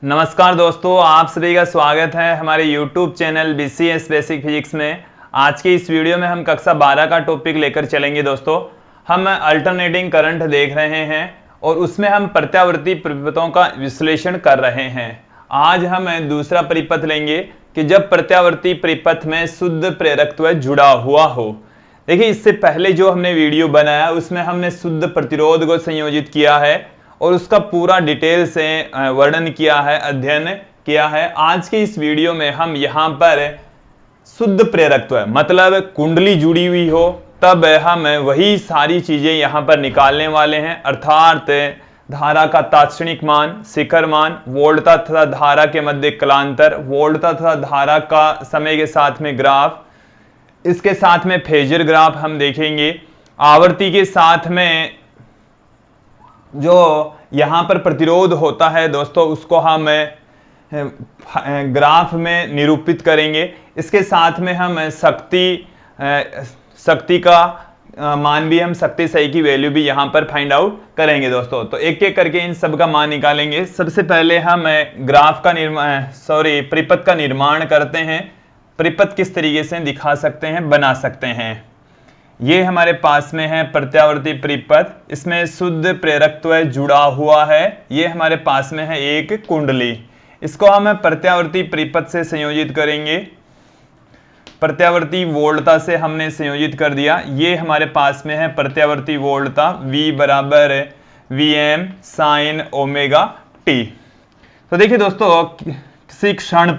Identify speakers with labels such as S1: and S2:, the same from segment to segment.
S1: नमस्कार दोस्तों, आप सभी का स्वागत है हमारे YouTube channel BCS basic physics में। आज की इस वीडियो में हम कक्षा 12 का टॉपिक लेकर चलेंगे। दोस्तों, हम अल्टरनेटिंग करंट देख रहे हैं और उसमें हम प्रत्यावर्ती परिपथों का विश्लेषण कर रहे हैं। आज हम दूसरा परिपथ लेंगे कि जब प्रत्यावर्ती परिपथ में शुद्ध प्रेरकत्व जुड़ा हुआ हो। देखिए, इससे पहले जो हमने वीडियो बनाया उसमें हमने शुद्ध प्रतिरोध को संयोजित किया है और उसका पूरा डिटेल से वर्णन किया है, अध्ययन किया है। आज के इस वीडियो में हम यहाँ पर शुद्ध प्रेरकत्व मतलब कुंडली जुड़ी हुई हो तब हम वही सारी चीजें यहाँ पर निकालने वाले हैं, अर्थात धारा का तात्क्षणिक मान, शिखर मान, वोल्टता तथा धारा के मध्य कलांतर, वोल्टता तथा धारा का समय के साथ में ग्राफ, इसके साथ में फेजर ग्राफ हम देखेंगे। आवर्ती के साथ में जो यहां पर प्रतिरोध होता है दोस्तों, उसको हम ग्राफ में निरूपित करेंगे। इसके साथ में हम शक्ति का मान भी, हम शक्ति सही की वैल्यू भी यहां पर फाइंड आउट करेंगे दोस्तों। तो एक एक करके इन सब का मान निकालेंगे। सबसे पहले हम ग्राफ का परिपथ का निर्माण करते हैं। परिपथ किस तरीके से दिखा सकते हैं, बना सकते हैं। ये हमारे पास में है प्रत्यावर्ती परिपथ, इसमें शुद्ध प्रेरकत्व जुड़ा हुआ है। ये हमारे पास में है एक कुंडली, इसको हम प्रत्यावर्ती परिपथ से संयोजित करेंगे। प्रत्यावर्ती वोल्टता से हमने संयोजित कर दिया। ये हमारे पास में है प्रत्यावर्ती वोल्टता, V बराबर Vm साइन ओमेगा टी। तो देखिए दोस्तों, किसी क्षण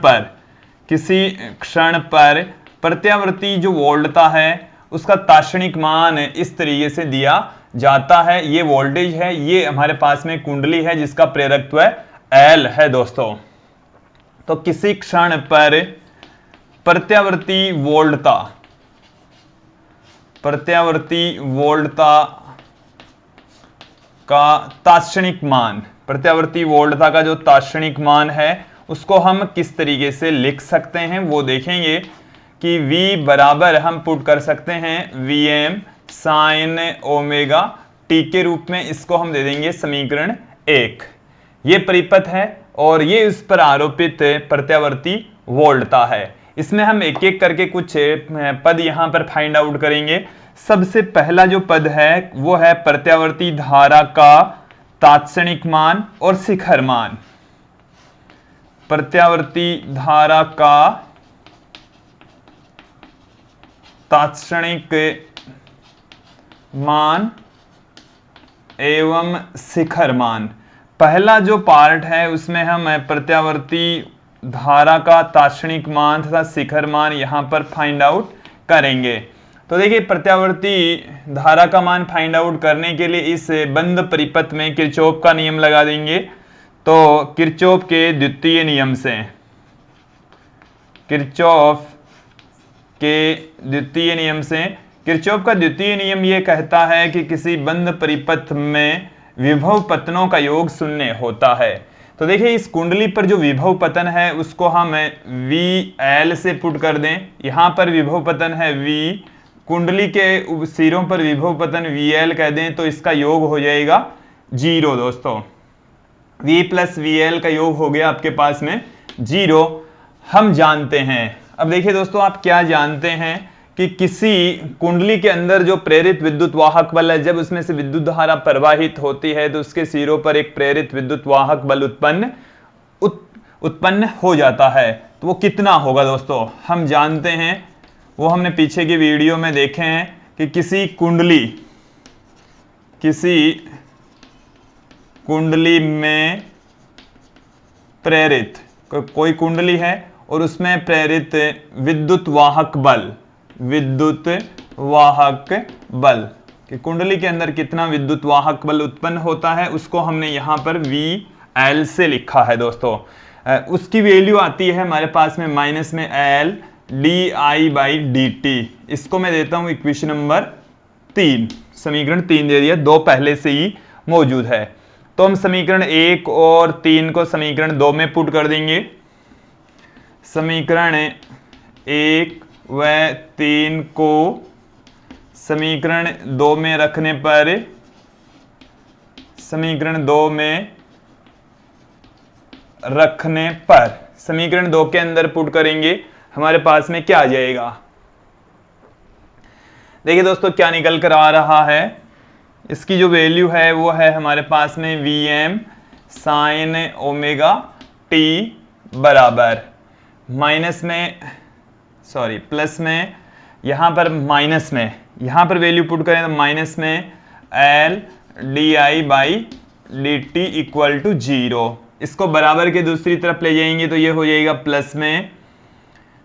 S1: पर प्रत्यावर्ती जो वोल्टता है उसका तात्क्षणिक मान इस तरीके से दिया जाता है। ये वोल्टेज है, ये हमारे पास में कुंडली है जिसका प्रेरकत्व L है दोस्तों। तो किसी क्षण पर प्रत्यावर्ती वोल्टता का तात्क्षणिक मान, प्रत्यावर्ती वोल्टता का जो तात्क्षणिक मान है उसको हम किस तरीके से लिख सकते हैं वो देखेंगे कि V बराबर हम पुट कर सकते हैं Vm साइन ओमेगा टी के रूप में। इसको हम दे देंगे समीकरण 1। ये परिपथ है और ये उस पर आरोपित प्रत्यावर्ती वोल्टता है। इसमें हम एक एक करके कुछ पद यहां पर फाइंड आउट करेंगे। सबसे पहला जो पद है वो है प्रत्यावर्ती धारा का तात्क्षणिक मान और शिखर मान। प्रत्यावर्ती धारा का तात्क्षणिक मान एवं शिखर मान। पहला जो पार्ट है उसमें हम प्रत्यावर्ती धारा का तात्क्षणिक मान तथा शिखर मान यहां पर फाइंड आउट करेंगे। तो देखिए, प्रत्यावर्ती धारा का मान फाइंड आउट करने के लिए इस बंद परिपथ में किरचॉफ का नियम लगा देंगे। तो किरचॉफ के द्वितीय नियम से, किरचॉफ का द्वितीय नियम यह कहता है कि किसी बंद परिपथ में विभव पतनों का योग शून्य होता है। तो देखिए, इस कुंडली पर जो विभव पतन है उसको हम VL से पुट कर दें। यहां पर विभव पतन है V, कुंडली के सिरों पर विभव पतन VL कह दें तो इसका योग हो जाएगा 0 दोस्तों। V प्लस VL का योग हो गया आपके पास में 0। हम जानते हैं, अब देखिए दोस्तों, आप क्या जानते हैं कि किसी कुंडली के अंदर जो प्रेरित विद्युत वाहक बल है, जब उसमें से विद्युत धारा प्रवाहित होती है तो उसके सिरों पर एक प्रेरित विद्युत वाहक बल उत्पन्न हो जाता है। तो वो कितना होगा दोस्तों, हम जानते हैं, वो हमने पीछे की वीडियो में देखे हैं कि किसी कुंडली में प्रेरित कोई कुंडली है और उसमें प्रेरित विद्युत वाहक बल कि कुंडली के अंदर कितना विद्युत वाहक बल उत्पन्न होता है उसको हमने यहां पर VL से लिखा है दोस्तों। उसकी वैल्यू आती है हमारे पास में माइनस में L di/dt। इसको मैं देता हूं इक्वेशन नंबर 3, समीकरण 3 दे दिया, 2 पहले से ही मौजूद है। तो हम समीकरण 1 और 3 को समीकरण 2 में पुट कर देंगे। समीकरण 1 व 3 को समीकरण 2 में रखने पर समीकरण 2 में रखने पर, समीकरण 2 के अंदर पुट करेंगे, हमारे पास में क्या आ जाएगा। देखिए दोस्तों क्या निकल कर आ रहा है, इसकी जो वैल्यू है वो है हमारे पास में Vm साइन ओमेगा टी बराबर माइनस में, सॉरी प्लस में, यहां पर माइनस में, यहां पर वैल्यू पुट करें तो माइनस में L di by D T equal to 0। इसको बराबर के दूसरी तरफ ले जाएंगे तो ये हो जाएगा प्लस में,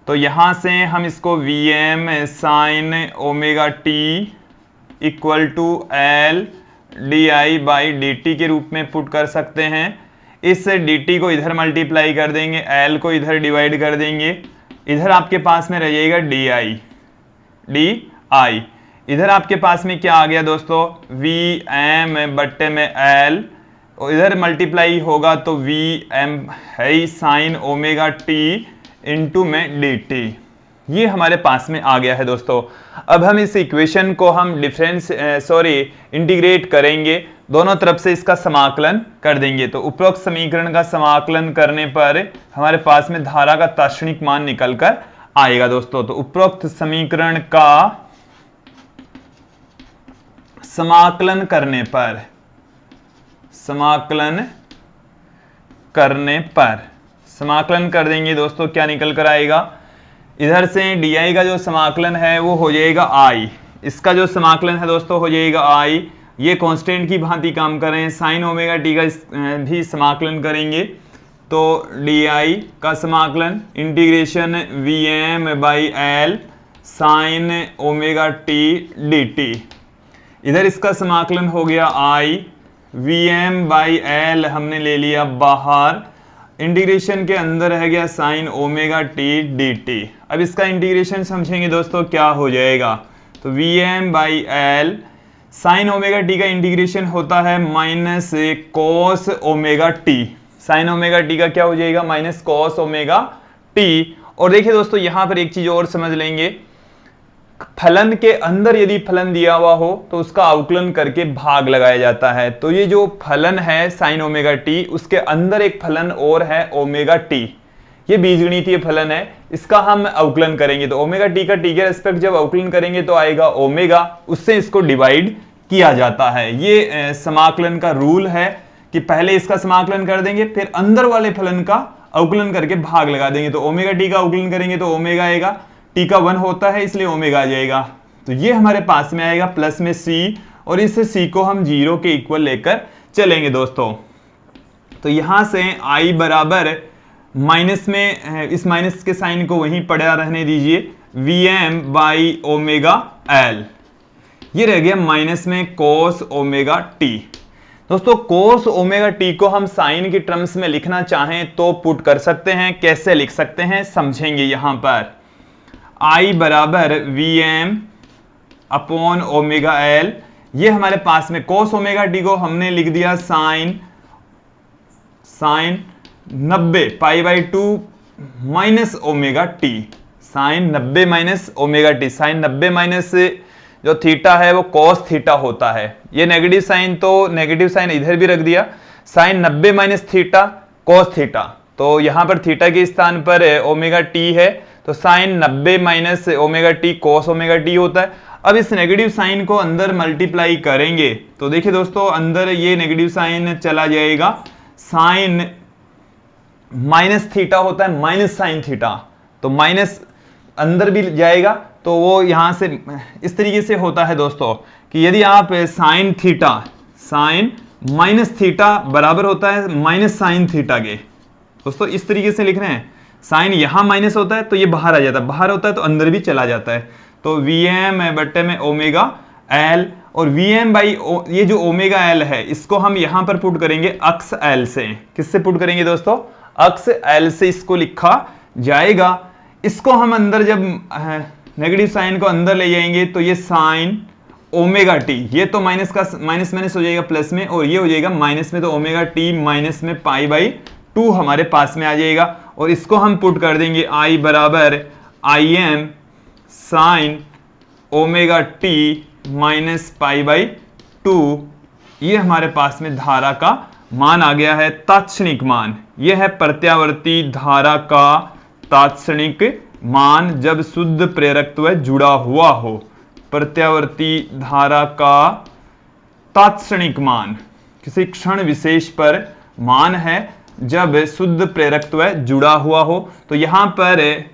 S1: तो यहां से हम इसको Vm sine omega T equal to L di by D T के रूप में पुट कर सकते हैं। इस dt को इधर मल्टीप्लाई कर देंगे, L को इधर डिवाइड कर देंगे, इधर आपके पास में रह जाएगा di, इधर आपके पास में क्या आ गया दोस्तों, Vm बट्टे में L, और इधर मल्टीप्लाई होगा तो Vm है साइन ओमेगा टी इंटू में dt। ये हमारे पास में आ गया है दोस्तों। अब हम इस इक्वेशन को हम इंटीग्रेट करेंगे, दोनों तरफ से इसका समाकलन कर देंगे। तो उपरोक्त समीकरण का समाकलन करने पर हमारे पास में धारा का तात्क्षणिक मान निकल कर आएगा दोस्तों। तो उपरोक्त समीकरण का समाकलन कर देंगे दोस्तों, क्या निकल कर आएगा, इधर से di का जो समाकलन है वो हो जाएगा i, इसका जो समाकलन है दोस्तों हो जाएगा i, ये कांस्टेंट की भांति काम कर रहे हैं। साइन ओमेगा टी का भी समाकलन करेंगे तो di का समाकलन integration Vm by L sign omega T dt, इधर इसका समाकलन हो गया i, Vm बाई L हमने ले लिया बाहर, इंटीग्रेशन के अंदर रह गया साइन ओमेगा टी dt। अब इसका इंटीग्रेशन समझेंगे दोस्तों क्या हो जाएगा, तो Vm by L sign omega T का इंटीग्रेशन होता है minus cos omega T, sign omega T का क्या हो जाएगा माइनस कॉस ओमेगा टी। और देखिए दोस्तों यहां पर एक चीज और समझ लेंगे, फलन के अंदर यदि फलन दिया हुआ हो तो उसका अवकलन करके भाग लगाया जाता है। तो ये जो फलन है साइन ओमेगा टी, उसके अंदर एक फलन और है ओमेगा टी, ये बीजगणितीय फलन है, इसका हम अवकलन करेंगे। तो ओमेगा टी का टी के रेस्पेक्ट जब अवकलन करेंगे तो आएगा ओमेगा, उससे इसको डिवाइड किया जाता है। ये समाकलन का रूल है कि पहले इसका समाकलन कर देंगे, फिर अंदर वाले फलन का अवकलन करके भाग लगा देंगे। तो ओमेगा टी का अवकलन करेंगे तो ओमेगा आएगा, टी का 1 होता है इसलिए ओमेगा आ जाएगा। तो ये हमारे पास में आएगा प्लस में c, और इस c को हम 0 के इक्वल लेकर चलेंगे दोस्तों। तो यहां से i बराबर माइनस में, इस माइनस के साइन को वहीं पड़ा रहने दीजिए, Vm बाई ओमेगा L, ये रह गया माइनस में cos ओमेगा t। दोस्तों cos ओमेगा t को हम साइन की टर्म्स में लिखना चाहें तो पुट कर सकते हैं, कैसे लिख सकते हैं समझेंगे। यहां पर i बराबर Vm अपॉन ओमेगा L, ये हमारे पास में cos ओमेगा t को हमने लिख दिया sine 90 pi by 2 minus omega T, sine 90 minus omega T, sine 90 minus जो थीटा है वो कॉस थीटा होता है। ये नेगेटिव साइन तो नेगेटिव साइन इधर भी रख दिया, sine 90 minus theta cos theta, तो यहां पर थीटा के स्थान पर ओमेगा टी है, तो sine 90 minus omega T cos omega T होता है। अब इस नेगेटिव साइन को अंदर मल्टीप्लाई करेंगे तो देखिए दोस्तों अंदर ये नेगेटिव साइन चला जाएगा, साइन माइनस थीटा होता है माइनस साइन थीटा, तो माइनस अंदर भी जाएगा, तो वो यहां से इस तरीके से होता है दोस्तों कि यदि आप sine theta, sine minus theta बराबर होता है माइनस साइन थीटा के, दोस्तों इस तरीके से लिख रहे हैं, साइन यहां माइनस होता है तो ये बाहर आ जाता है, बाहर होता है तो अंदर भी चला जाता है। तो Vm बट्टे में ओमेगा L, और Vm बाई ये जो ओमेगा L है इसको हम यहां पर पुट करेंगे अक्स L से। किससे पुट करेंगे दोस्तों, अक्स L से इसको लिखा जाएगा। इसको हम अंदर जब नेगेटिव साइन को अंदर ले जाएंगे तो ये साइन ओमेगा टी, ये तो माइनस का माइनस माइनस हो जाएगा प्लस में, और ये हो जाएगा माइनस में, तो ओमेगा टी माइनस में पाई बाई 2 हमारे पास में आ जाएगा। और इसको हम पुट कर देंगे I बराबर Im sine omega t minus pi by 2, ये हमारे पास में धारा का मान आ गया है तात्क्षणिक मान। यह है प्रत्यावर्ती धारा का तात्क्षणिक मान जब शुद्ध प्रेरकत्व जुड़ा हुआ हो। प्रत्यावर्ती धारा का तात्क्षणिक मान किसी क्षण विशेष पर मान है जब शुद्ध प्रेरकत्व जुड़ा हुआ हो। तो यहां पर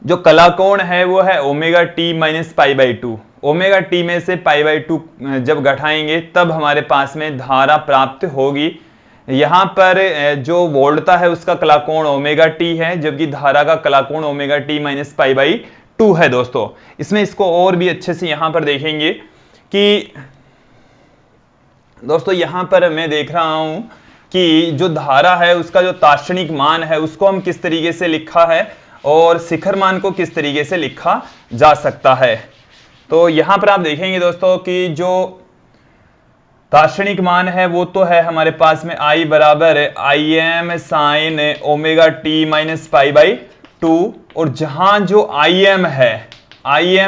S1: जो कलाकोण है वो है omega t minus pi by to. Omega T में से पाई बाई टू जब घटाएंगे तब हमारे पास में धारा प्राप्त होगी। यहां पर जो वोल्टता है उसका कलाकोण ओमेगा टी है, जबकि धारा का कलाकोण omega t minus pi by two है। दोस्तों इसमें इसको और भी अच्छे से यहां पर देखेंगे कि दोस्तों यहां पर मैं देख रहा हूं कि जो धारा है उसका जो तात्क्षणिक मान है उसको हम किस तरीके से लिखा है और शिखर मान को किस तरीके से लिखा जा सकता है। तो यहां पर आप देखेंगे दोस्तों कि जो तात्क्षणिक मान है वो तो है हमारे पास में I बराबर I am sine omega t minus pi by to, और जहां जो आई एम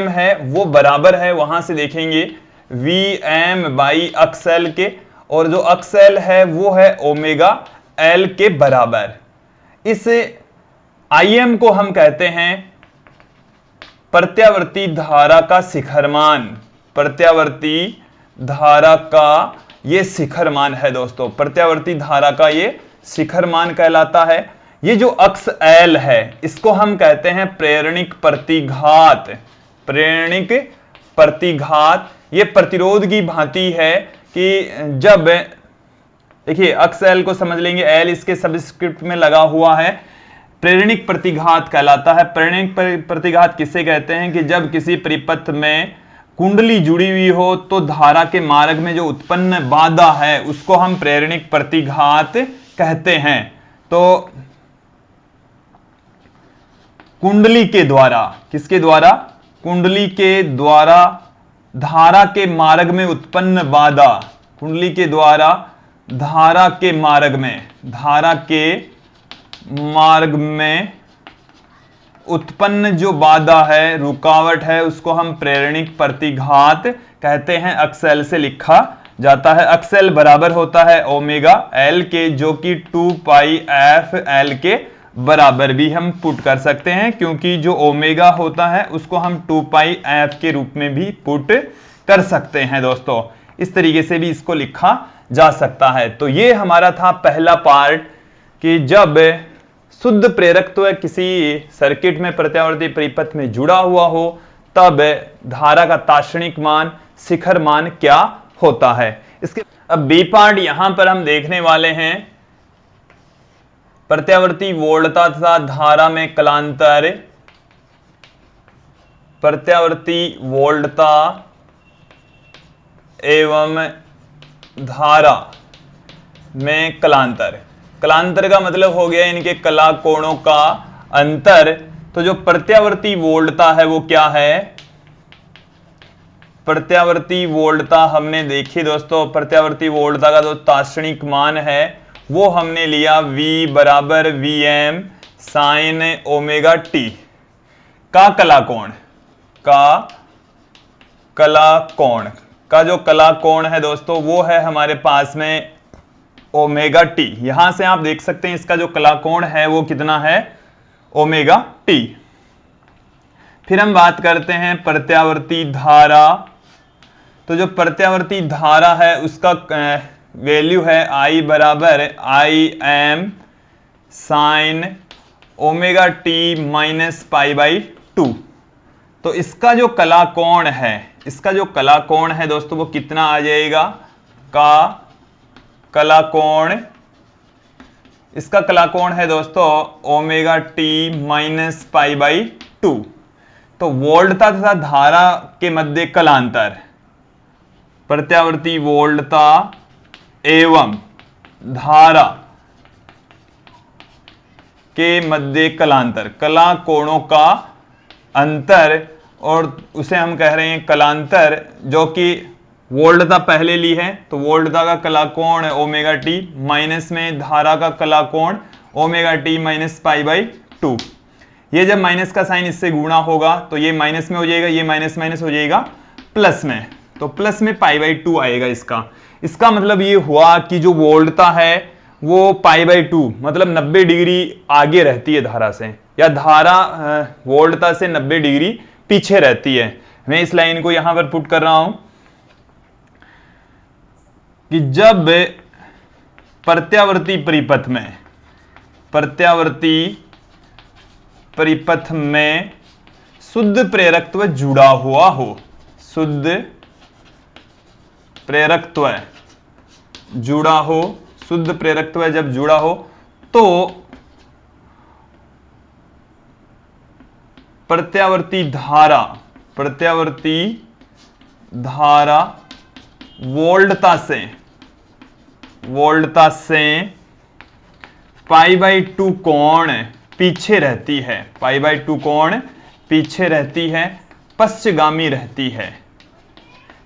S1: है वो बराबर है, वहां से देखेंगे वी एम बाई अक्सएल के, और जो अक्सएल है वो है ओमेगा एल के बराबर। इस आई एम को हम कहते हैं प्रत्यावर्ती धारा का शिखर मान। प्रत्यावर्ती धारा का ये शिखर मान है दोस्तों, प्रत्यावर्ती धारा का ये शिखर मान कहलाता है। ये जो अक्स एल है इसको हम कहते हैं प्रेरणिक प्रतिघात। प्रेरणिक प्रतिघात ये प्रतिरोध की भांति है कि जब देखिए अक्स एल को समझ लेंगे, एल इसके सबस्क्रिप्ट में लगा हुआ है, प्रेरणिक प्रतिघात कहलाता है। प्रेरणिक प्रतिघात किसे कहते हैं कि जब किसी परिपथ में कुंडली जुड़ी हुई हो तो धारा के मार्ग में जो उत्पन्न बाधा है उसको हम प्रेरणिक प्रतिघात कहते हैं। तो कुंडली के द्वारा, किसके द्वारा? कुंडली के द्वारा धारा के मार्ग में उत्पन्न बाधा, कुंडली के द्वारा धारा के मार्ग में उत्पन्न जो बाधा है, रुकावट है, उसको हम प्रेरणिक प्रतिघात कहते हैं। अक्सएल से लिखा जाता है। अक्सएल बराबर होता है ओमेगा एल के, जो कि 2 पाई एफ एल के बराबर भी हम पुट कर सकते हैं, क्योंकि जो ओमेगा होता है उसको हम 2 पाई एफ के रूप में भी पुट कर सकते हैं। दोस्तों इस तरीके से भी इसको लिखा जा सकता है। तो ये हमारा था पहला पार्ट कि जब शुद्ध प्रेरकत्व किसी सर्किट में प्रत्यावर्ती परिपथ में जुड़ा हुआ हो तब धारा का तात्क्षणिक मान, शिखर मान क्या होता है। इसके अब बी पार्ट यहां पर हम देखने वाले हैं प्रत्यावर्ती वोल्टता तथा धारा में कलांतर। प्रत्यावर्ती वोल्टता एवं धारा में कलांतर। कलांतर का मतलब हो गया इनके कला कोणों का अंतर। तो जो प्रत्यावर्ती वोल्टता है वो क्या है? प्रत्यावर्ती वोल्टता हमने देखी दोस्तों, प्रत्यावर्ती वोल्टता का जो तात्क्षणिक मान है वो हमने लिया V बराबर V M sine omega T का कलाकोण का जो कलाकोण है दोस्तों वो है हमारे पास में ओमेगा टी। यहां से आप देख सकते हैं इसका जो कलाकोण है वो कितना है? Omega T. फिर हम बात करते हैं प्रत्यावर्ती धारा। तो जो प्रत्यावर्ती धारा है उसका वैल्यू है I बराबर I am sine omega t minus pi by to. तो इसका जो कलाकोण है दोस्तों वो कितना आ जाएगा? इसका कलाकोण है दोस्तों omega t minus pi by to. तो वोल्टता तथा धारा के मध्य कलांतर, प्रत्यावर्ती वोल्टता एवं धारा के मध्य कलांतर, कला कोणों का अंतर, और उसे हम कह रहे हैं कलांतर, जो कि वोल्टता पहले ली है तो वोल्टता का कलाकोण ओमेगा टी, माइनस में धारा का कलाकोण omega t minus pi by two. ये जब माइनस का साइन इससे गुणा होगा तो ये माइनस में हो जाएगा, ये माइनस माइनस हो जाएगा प्लस में, तो प्लस में पाई बाई टू आएगा इसका। इसका मतलब ये हुआ कि जो वोल्टता है वो π/2 मतलब 90 डिग्री आगे रहती है धारा से, या धारा वोल्टता से 90 डिग्री पीछे रहती है। मैं इस लाइन को यहां पर पुट कर रहा हूं कि जब प्रत्यावर्ती परिपथ में शुद्ध प्रेरकत्व जुड़ा हुआ हो, शुद्ध प्रेरकत्व जुड़ा हो, शुद्ध प्रेरकत्व जब जुड़ा हो तो प्रत्यावर्ती धारा वोल्टता से π/2 कोण पीछे रहती है, π/2 कोण पीछे रहती है, पश्चगामी रहती है।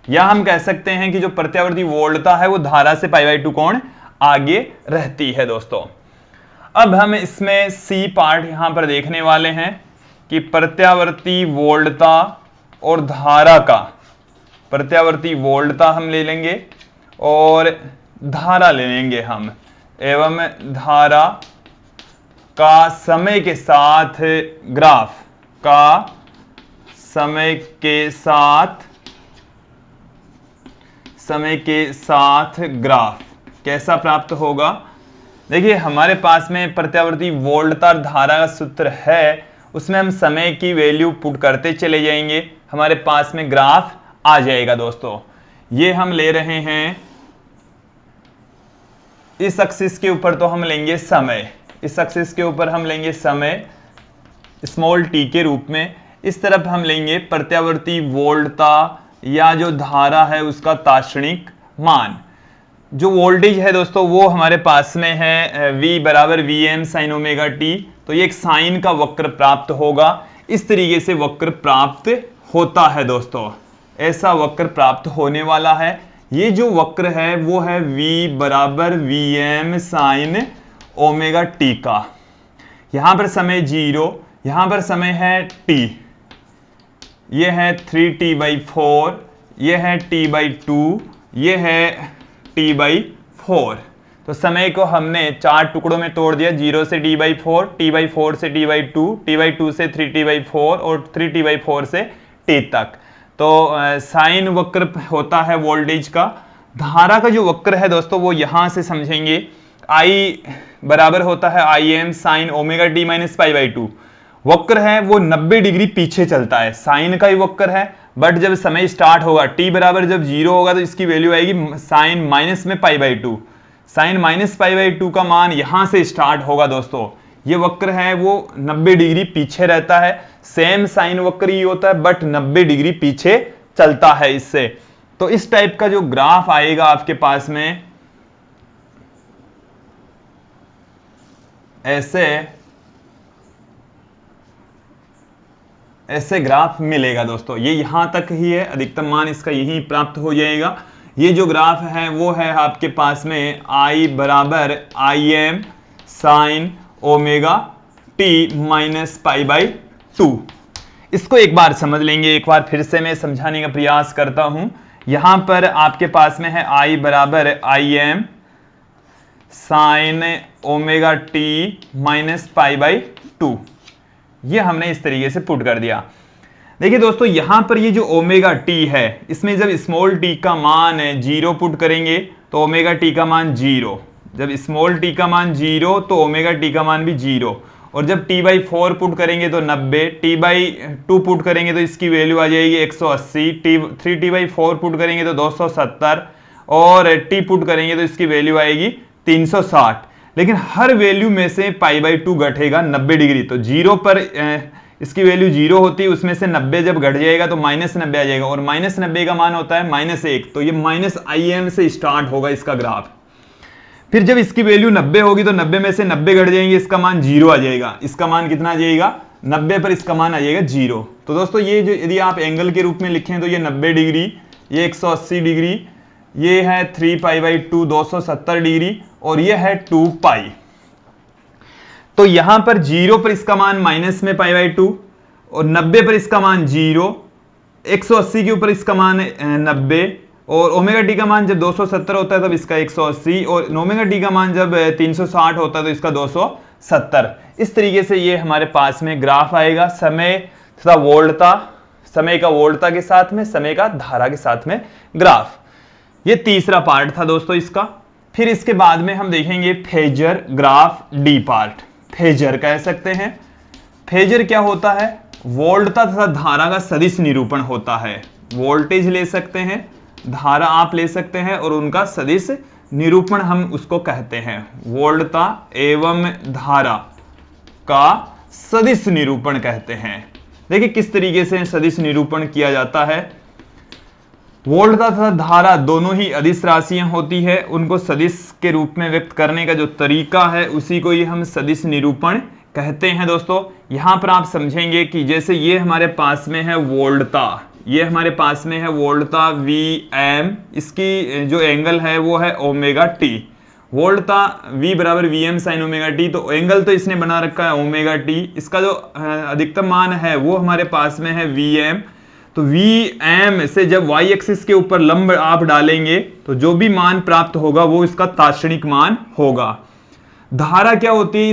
S1: या हम कह सकते हैं कि जो प्रत्यावर्ती वोल्टता है वो धारा से π/2 कोण आगे रहती है दोस्तों। अब हम इसमें सी पार्ट यहां पर देखने वाले हैं कि प्रत्यावर्ती वोल्टता और धारा का, प्रत्यावर्ती वोल्टता हम ले लेंगे और धारा ले लेंगे हम, एवं धारा का समय के साथ ग्राफ का समय के साथ ग्राफ कैसा प्राप्त होगा। देखिए हमारे पास में प्रत्यावर्ती वोल्टता और धारा का सूत्र है, उसमें हम समय की वैल्यू पुट करते चले जाएंगे, हमारे पास में ग्राफ आ जाएगा दोस्तों। ये हम ले रहे हैं इस एक्सिस के ऊपर, तो हम लेंगे समय, इस एक्सिस के ऊपर हम लेंगे समय स्मॉल टी के रूप में, इस तरफ हम लेंगे प्रत्यावर्ती वोल्टता या जो धारा है उसका तात्क्षणिक मान। जो वोल्टेज है दोस्तों वो हमारे पास में है V बराबर Vm sin ओमेगा टी, तो ये एक साइन का वक्र प्राप्त होगा। इस तरीके से वक्र प्राप्त होता है दोस्तों, ऐसा वक्र प्राप्त होने वाला है। ये जो वक्र है वो है V बराबर Vm sin ओमेगा टी का। यहां पर समय 0, यहां पर समय है t, ये है 3t/4, ये है t/2, ये है t/4। तो समय को हमने 4 टुकड़ों में तोड़ दिया, 0 से t/4, t/4 से t/2, t/2 से 3t/4 और 3t/4 से t तक। तो साइन वक्र होता है वोल्टेज का। धारा का जो वक्र है दोस्तों वो यहां से समझेंगे, I बराबर होता है Im sin omega t minus π/2। वक्र है वो 90 डिग्री पीछे चलता है, साइन का ही वक्र है, बट जब समय स्टार्ट होगा t बराबर जब 0 होगा तो इसकी वैल्यू आएगी साइन माइनस में π/2। साइन माइनस π/2 का मान यहां से स्टार्ट होगा दोस्तों। ये वक्र है वो 90 डिग्री पीछे रहता है, सेम साइन वक्र ही होता है बट 90 डिग्री पीछे चलता है इससे। तो इस टाइप का जो ग्राफ आएगा आपके पास में, ऐसे ग्राफ मिलेगा दोस्तों। ये यहां तक ही है, अधिकतम मान इसका यही प्राप्त हो जाएगा। ये जो ग्राफ है वो है आपके पास में I बराबर Im sine omega t minus π/2। इसको एक बार समझ लेंगे, एक बार फिर से मैं समझाने का प्रयास करता हूं। यहां पर आपके पास में है I बराबर Im sine omega t minus π/2। ये हमने इस तरीके से पुट कर दिया। देखिए दोस्तों यहां पर ये जो ओमेगा टी है, इसमें जब स्मॉल टी का मान 0 पुट करेंगे तो ओमेगा टी का मान 0, जब स्मॉल टी का मान 0 तो ओमेगा टी का मान भी 0, और जब t/4 पुट करेंगे तो 90, t/2 पुट करेंगे तो इसकी वैल्यू आ जाएगी 180, 3t/4 पुट करेंगे तो 270 और t पुट करेंगे तो इसकी वैल्यू आएगी 360। लेकिन हर वैल्यू में से π/2 घटेगा 90 डिग्री, तो 0 पर इसकी वैल्यू 0 होती है, उसमें से 90 जब घट जाएगा तो -90 आ जाएगा, और -90 का मान होता है -1, तो ये -Im से स्टार्ट होगा इसका ग्राफ। फिर जब इसकी वैल्यू 90 होगी तो 90 में से 90 घट जाएंगे, इसका मान 0 आ जाएगा। इसका मान कितना आ जाएगा? 90 पर इसका मान आ जाएगा 0। तो दोस्तों ये जो यदि आप एंगल के रूप में लिखें तो ये 90 डिग्री, ये 180 डिग्री, ये है 3π/2 270 डिग्री, और ये है 2π। तो यहां पर 0 पर इसका मान माइनस में π/2 और 90 पर इसका मान 0, 180 के ऊपर इसका मान 90 और ओमेगा टी का मान जब 270 होता है तब इसका 180, और ओमेगा टी का मान जब 360 होता है तो इसका 270। इस तरीके से ये हमारे पास में ग्राफ आएगा समय तथा वोल्टता, समय का वोल्टता के साथ में, समय का धारा के साथ में ग्राफ। ये तीसरा पार्ट था दोस्तों इसका। फिर इसके बाद में हम देखेंगे phasor graph, D part. Phasor कह सकते हैं। फेजर क्या होता है? वोल्टता तथा धारा का सदिश निरूपण होता है। वोल्टेज ले सकते हैं, धारा आप ले सकते हैं, और उनका सदिश निरूपण हम उसको कहते हैं। वोल्टता एवं धारा का सदिश निरूपण कहते हैं। देखिए किस तरीके से सदिश निरूपण किया जाता है। वोल्टता तथा धारा दोनों ही अदिश राशियां होती है, उनको सदिश के रूप में व्यक्त करने का जो तरीका है उसी को ही हम सदिश निरूपण कहते हैं। दोस्तों यहां पर आप समझेंगे कि जैसे ये हमारे पास में है वोल्टता, ये हमारे पास में है वोल्टता Vm, इसकी जो एंगल है वो है ओमेगा टी। वोल्टता V बराबर Vm साइन ओमेगा टी, तो एंगल तो इसने बना रखा है ओमेगा टी। इसका जो अधिकतम मान है वो हमारे पास में है Vm। तो Vm से जब y एक्सिस के ऊपर लंब आप डालेंगे तो जो भी मान प्राप्त होगा वो इसका तात्क्षणिक मान होगा। धारा क्या होती है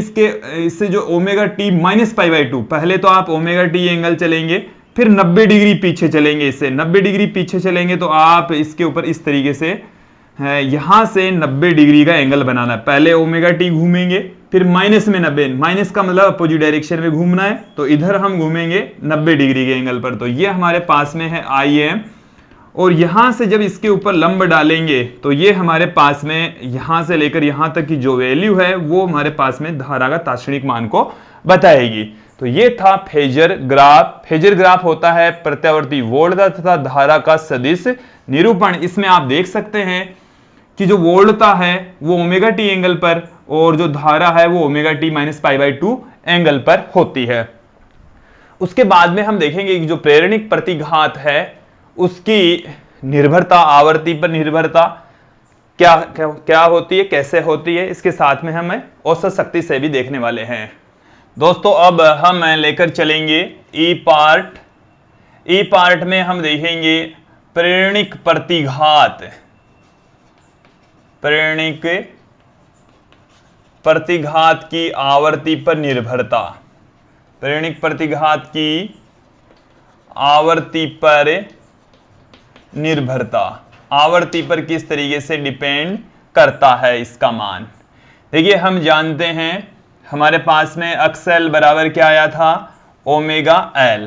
S1: इससे जो omega t minus pi by 2, पहले तो आप ओमेगा टी एंगल चलेंगे, फिर 90 डिग्री पीछे चलेंगे। इससे 90 डिग्री पीछे चलेंगे तो आप इसके ऊपर इस तरीके से यहां से 90 डिग्री का एंगल बनाना है। पहले ओमेगा टी घूमेंगे, फिर माइनस में 90, माइनस का मतलब अपोजिट डायरेक्शन में घूमना है, तो इधर हम घूमेंगे 90 डिग्री के एंगल पर। तो ये हमारे पास में है Im, और यहां से जब इसके ऊपर लंब डालेंगे तो ये हमारे पास में यहां से लेकर यहां तक की जो वैल्यू है वो हमारे पास में धारा का तात्क्षणिक मान को बताएगी। तो ये था फेजर ग्राफ। फेजर ग्राफ होता है प्रत्यावर्ती वोल्टता तथा धारा का सदिश निरूपण। इसमें आप देख सकते हैं कि जो वोल्टता है वो ओमेगा टी एंगल पर, और जो धारा है वो omega t minus pi by 2 angle पर होती है। उसके बाद में हम देखेंगे कि जो प्रेरणिक प्रतिघात है उसकी निर्भरता, आवर्ती पर निर्भरता क्या होती है, कैसे होती है, इसके साथ में हम औसत शक्ति से भी देखने वाले हैं। दोस्तों अब हम लेकर चलेंगे ई पार्ट। ई पार्ट में हम देखेंगे प्रेरणिक प्रतिघात। प्रेरणिक प्रतिघात की आवर्ती पर निर्भरता। प्रेरणिक प्रतिघात की आवर्ती पर निर्भरता, आवर्ती पर किस तरीके से डिपेंड करता है इसका मान। देखिए हम जानते हैं हमारे पास में अक्स एल बराबर क्या आया था, ओमेगा एल।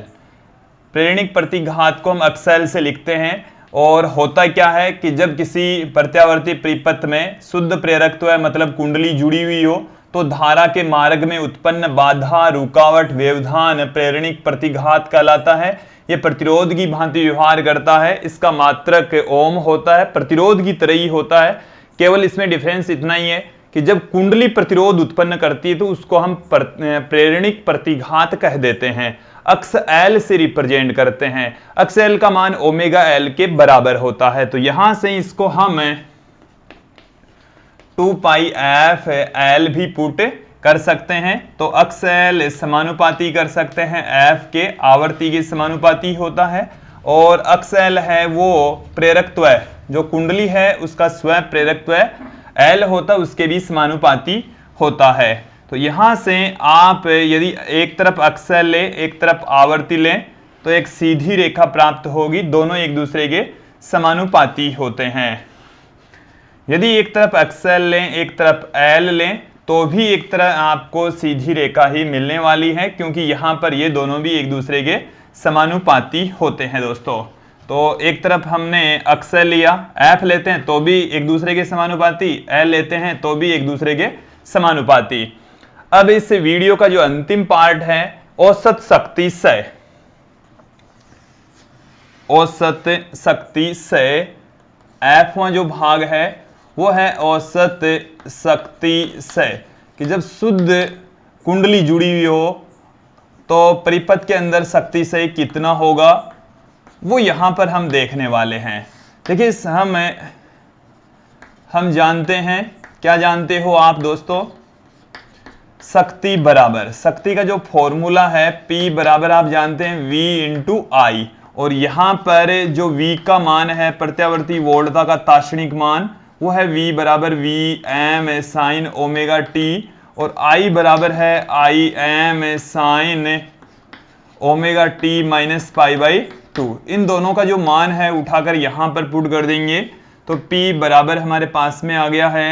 S1: प्रेरणिक प्रतिघात को हम अक्स एल से लिखते हैं, और होता क्या है कि जब किसी प्रत्यावर्ती परिपथ में शुद्ध प्रेरकत्व है, मतलब कुंडली जुड़ी हुई हो, तो धारा के मार्ग में उत्पन्न बाधा, रुकावट, व्यवधान प्रेरणिक प्रतिघात कहलाता है। यह प्रतिरोध की भांति व्यवहार करता है। इसका मात्रक ओम होता है, प्रतिरोध की तरह ही होता है। केवल इसमें डिफरेंस इतना ही है कि जब कुंडली प्रतिरोध उत्पन्न करती है तो उसको हम प्रेरणिक प्रतिघात कह देते हैं, अक्स एल से रिप्रेजेंट करते हैं। अक्स एल का मान ओमेगा एल के बराबर होता है। तो यहां से इसको हम 2 पाई एफ एल भी पुट कर सकते हैं। तो अक्स एल समानुपाती कर सकते हैं एफ के, आवर्ती के समानुपाती होता है, और अक्स एल है वो प्रेरकत्व है, जो कुंडली है उसका स्व प्रेरकत्व एल होता है, उसके भी समानुपाती होता है। तो यहां से आप यदि एक तरफ अक्स एल ले, एक तरफ आवर्ती लें, तो एक सीधी रेखा प्राप्त होगी, दोनों एक दूसरे के समानुपाती होते हैं। यदि एक तरफ अक्स एल लें, एक तरफ एल लें, तो भी एक तरह आपको सीधी रेखा ही मिलने वाली है, क्योंकि यहां पर ये दोनों भी एक दूसरे के समानुपाती होते हैं। दोस्तों तो एक तरफ हमने अक्स एल लिया, एफ लेते हैं तो भी एक दूसरे के समानुपाती, एल लेते हैं तो भी एक दूसरे के समानुपाती। अब इस वीडियो का जो अंतिम पार्ट है, औसत शक्ति से, औसत शक्ति से एफ जो भाग है वो है औसत शक्ति से, कि जब शुद्ध कुंडली जुड़ी हुई हो तो परिपथ के अंदर शक्ति से कितना होगा, वो यहां पर हम देखने वाले हैं। देखिए हम जानते हैं, क्या जानते हो आप दोस्तों, शक्ति बराबर, शक्ति का जो फॉर्मूला है P बराबर आप जानते हैं V इंटू आई, और यहां पर जो V का मान है प्रत्यावर्ती वोल्टता का ताक्षणिक मान वो है V बराबर Vm साइन ओमेगा t और I बराबर है Im sine omega t minus pi by 2। इन दोनों का जो मान है उठाकर यहां पर पुट कर देंगे तो P बराबर हमारे पास में आ गया है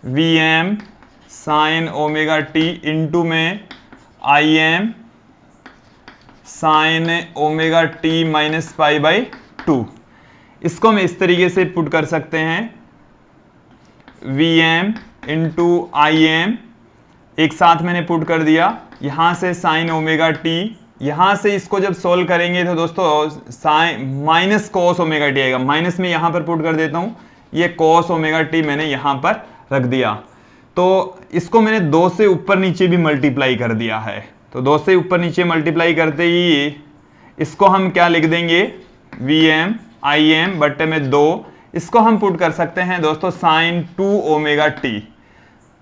S1: Vm sine omega t into में Im sine omega t minus pi by 2। इसको हम इस तरीके से पुट कर सकते हैं Vm इंटू Im, एक साथ मैंने पुट कर दिया, यहां से साइन ओमेगा t, यहां से इसको जब सोल्व करेंगे तो दोस्तों sine minus cos omega T आएगा, माइनस में यहां पर पुट कर देता हूं, ये कोस ओमेगा टी मैंने यहां पर रख दिया। तो इसको मैंने 2 से ऊपर नीचे भी मल्टीप्लाई कर दिया है, तो 2 से ऊपर नीचे मल्टीप्लाई करते ही इसको हम क्या लिख देंगे Vm Im बट्टे में 2, इसको हम पुट कर सकते हैं दोस्तों साइन 2 ओमेगा टी,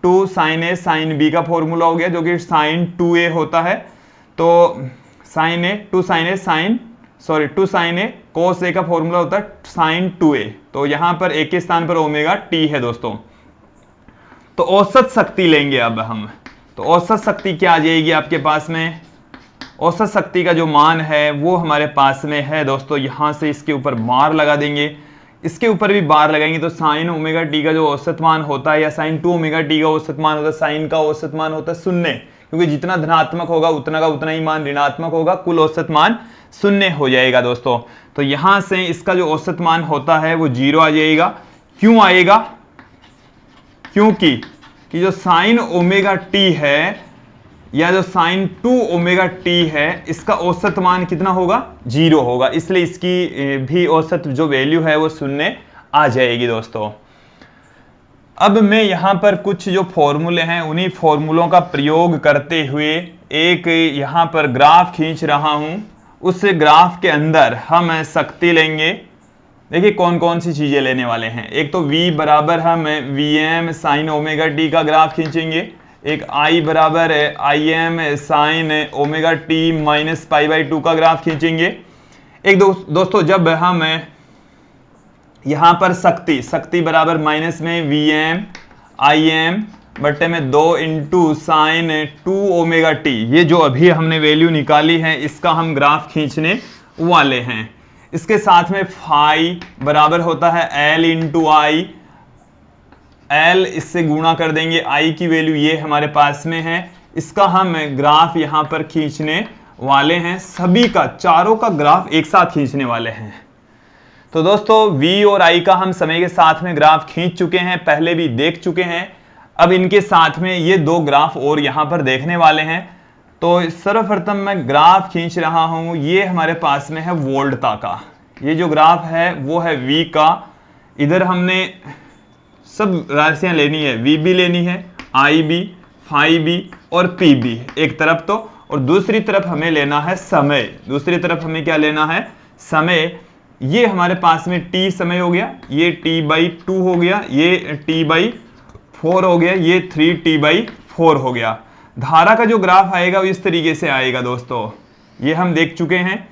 S1: 2 साइन ए साइन बी का फॉर्मूला हो गया जो कि साइन 2a होता है। तो साइन ए 2 साइन ए साइन 2 साइन ए कोस ए का फॉर्मूला होता है साइन 2a, तो यहां पर ए के स्थान पर ओमेगा टी है दोस्तों। तो औसत शक्ति लेंगे अब हम, तो औसत शक्ति क्या आ जाएगी आपके पास में, औसत शक्ति का जो मान है वो हमारे पास में है दोस्तों, यहां से इसके ऊपर बार लगा देंगे, इसके ऊपर भी बार लगाएंगे तो साइन ओमेगा टी का जो औसत मान होता है या साइन 2 ओमेगा टी का औसत मान होता है, साइन का औसत मान होता है 0, क्योंकि जितना धनात्मक होगा उतना का उतना ही मान ऋणात्मक होगा, कुल औसत मान 0 हो जाएगा दोस्तों। तो यहां से इसका जो औसत मान होता है वो 0 आ जाएगा। क्यों आएगा, क्योंकि कि जो साइन ओमेगा टी है या जो साइन 2 ओमेगा टी है इसका औसत मान कितना होगा 0 होगा, इसलिए इसकी भी औसत जो वैल्यू है वो 0 आ जाएगी दोस्तों। अब मैं यहां पर कुछ जो फॉर्मूले हैं उन्हीं फॉर्मूलों का प्रयोग करते हुए एक यहां पर ग्राफ खींच रहा हूं, उस ग्राफ के अंदर हम शक्ति लेंगे। देखिए कौन कौन सी चीजें लेने वाले हैं, एक तो V बराबर हम Vm साइन ओमेगा टी का ग्राफ खींचेंगे, एक I बराबर Im sine omega t minus pi by 2 का ग्राफ खींचेंगे। एक दोस्तों जब हम यहां पर शक्ति बराबर माइनस में Vm Im बट्टे में 2 इंटू साइन 2 ओमेगा टी, ये जो अभी हमने वैल्यू निकाली है इसका हम ग्राफ खींचने वाले हैं। इसके साथ में फाई बराबर होता है L इंटू आई, L इससे गुणा कर देंगे, I की वैल्यू ये हमारे पास में है, इसका हम ग्राफ यहां पर खींचने वाले हैं, सभी का चारों का ग्राफ एक साथ खींचने वाले हैं। तो दोस्तों V और I का हम समय के साथ में ग्राफ खींच चुके हैं, पहले भी देख चुके हैं, अब इनके साथ में ये 2 ग्राफ और यहां पर देखने वाले हैं। तो सर्वप्रथम मैं ग्राफ खींच रहा हूं, ये हमारे पास में है वोल्टता का, ये जो ग्राफ है वो है V का, इधर हमने सब राशियां लेनी है, V भी लेनी है, I भी, फाई भी और P भी एक तरफ, तो और दूसरी तरफ हमें लेना है समय, दूसरी तरफ हमें क्या लेना है समय। ये हमारे पास में T समय हो गया, ये T/2 हो गया, ये T/4 हो गया, ये 3T/4 हो गया। धारा का जो ग्राफ आएगा वो इस तरीके से आएगा दोस्तों, ये हम देख चुके हैं।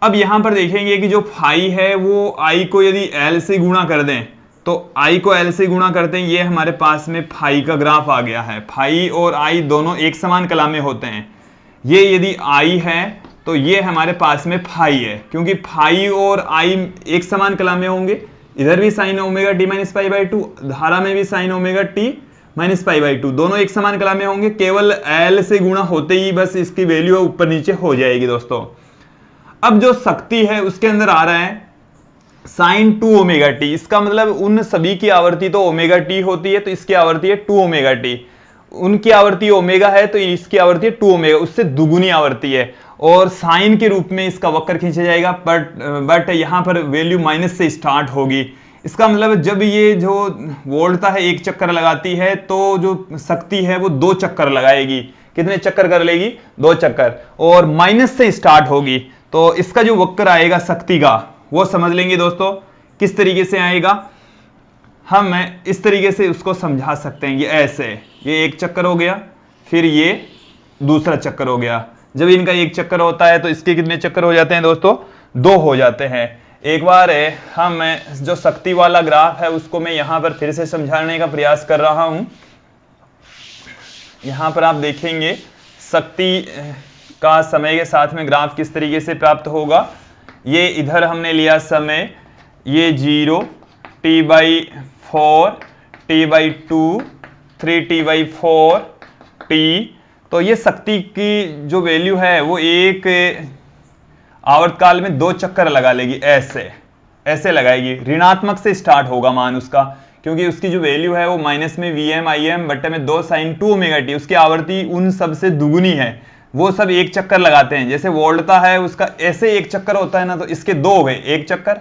S1: अब यहां पर देखेंगे कि जो फाई है वो I को यदि L से गुणा कर दें, तो I को L से गुणा करते हैं, ये हमारे पास में फाई का ग्राफ आ गया है। फाई और I दोनों एक समान कला में होते हैं, ये यदि I है तो ये हमारे पास में फाई है, क्योंकि फाई और I एक समान कला में होंगे, इधर भी sign omega t minus pi by 2, धारा में भी sign omega t minus pi by 2, दोनों एक समान कला में होंगे, केवल L से गुणा होते ही बस इसकी वैल्यू ऊपर नीचे हो जाएगी दोस्तों। अब जो शक्ति है उसके अंदर आ रहा है साइन 2 ओमेगा टी, इसका मतलब उन सभी की आवर्ती तो ओमेगा टी होती है, तो इसकी आवर्ती है 2 ओमेगा टी, उनकी आवर्ती ओमेगा है तो इसकी आवर्ती है 2 ओमेगा, उससे दुगुनी आवर्ती है, और साइन के रूप में इसका वक्र खींचा जाएगा, बट यहां पर वैल्यू माइनस से स्टार्ट होगी। इसका मतलब जब ये जो वोल्टता है 1 चक्कर लगाती है तो जो शक्ति है वो 2 चक्कर लगाएगी, कितने चक्कर कर लेगी 2 चक्कर, और माइनस से स्टार्ट होगी। तो इसका जो वक्र आएगा शक्ति का वो समझ लेंगे दोस्तों किस तरीके से आएगा, हम इस तरीके से उसको समझा सकते हैं। ये ऐसे, ये 1 चक्कर हो गया, फिर ये दूसरा चक्कर हो गया, जब इनका एक चक्कर होता है तो इसके कितने चक्कर हो जाते हैं दोस्तों? 2 हो जाते हैं। एक बार हम जो शक्ति वाला ग्राफ है उसको मैं यहां पर फिर से समझाने का प्रयास कर रहा हूं। यहां पर आप देखेंगे शक्ति का समय के साथ में ग्राफ किस तरीके से प्राप्त होगा। ये इधर हमने लिया समय, ये 0, t/4, t/2, 3t/4 t। तो ये शक्ति की जो वैल्यू है वो एक आवर्तकाल में 2 चक्कर लगा लेगी, ऐसे लगाएगी। ऋणात्मक से स्टार्ट होगा मान उसका, क्योंकि उसकी जो वैल्यू है वो माइनस में Vm/Im बटे में 2 sin 2ωt, उसकी आवृत्ति उन सब से दुगुनी है। वो सब एक चक्कर लगाते हैं। जैसे वोल्टा है उसका ऐसे एक चक्कर होता है ना, तो इसके 2 हो गए, एक चक्कर,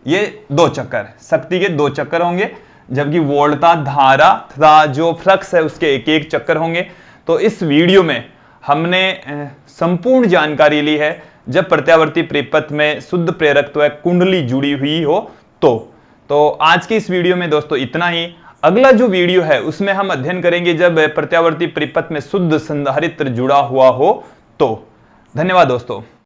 S1: ये 2 चक्कर, शक्ति के 2 चक्कर होंगे। जबकि वोल्टा धारा तथा जो फ्लक्स है उसके एक एक चक्कर होंगे। तो इस वीडियो में हमने संपूर्ण जानकारी ली है जब प्रत्यावर्ती परिपथ में शुद्ध प्रेरकत्व कुंडली जुड़ी हुई हो तो आज की इस वीडियो में दोस्तों इतना ही। अगला जो वीडियो है उसमें हम अध्ययन करेंगे जब प्रत्यावर्ती परिपथ में शुद्ध संधारित्र जुड़ा हुआ हो तो। धन्यवाद दोस्तों।